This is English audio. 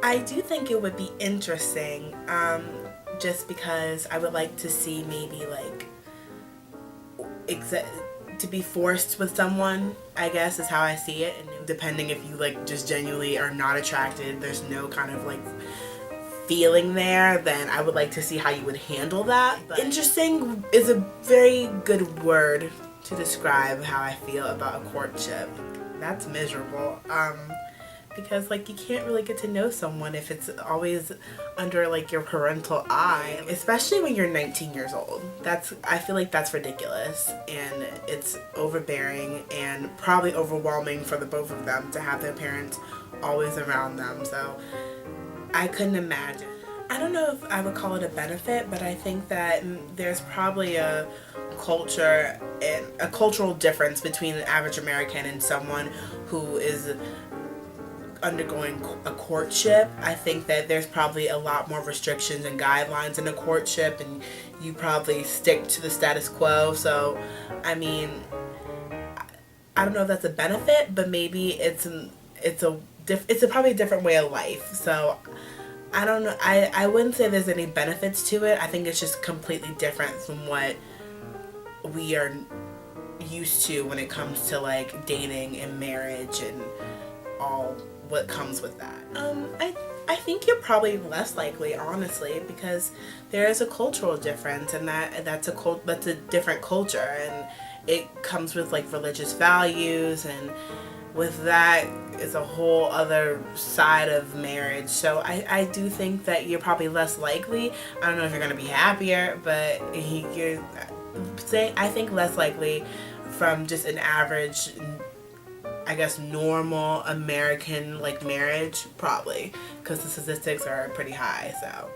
I do think it would be interesting, just because I would like to see maybe like exa- to be forced with someone, I guess is how I see it. And depending if you like just genuinely are not attracted, there's no kind of like feeling there, then I would like to see how you would handle that. But interesting is a very good word to describe how I feel about a courtship. That's miserable. Because like you can't really get to know someone if it's always under like your parental eye, especially when you're 19 years old. I feel like that's ridiculous, and it's overbearing and probably overwhelming for the both of them to have their parents always around them. So I couldn't imagine. I don't know if I would call it a benefit, but I think that there's probably a culture and a cultural difference between an average American and someone who is undergoing a courtship. I think that there's probably a lot more restrictions and guidelines in a courtship, and you probably stick to the status quo. So, I mean, I don't know if that's a benefit, but maybe it's probably a different way of life. So, I don't know. I wouldn't say there's any benefits to it. I think it's just completely different from what we are used to when it comes to like dating and marriage and all what comes with that. I think you're probably less likely, honestly, because there is a cultural difference, and that's a different culture, and it comes with like religious values, and with that is a whole other side of marriage. So I do think that you're probably less likely. I don't know if you're gonna be happier, but I think less likely from just an average, I guess, normal American like marriage, probably, because the statistics are pretty high. So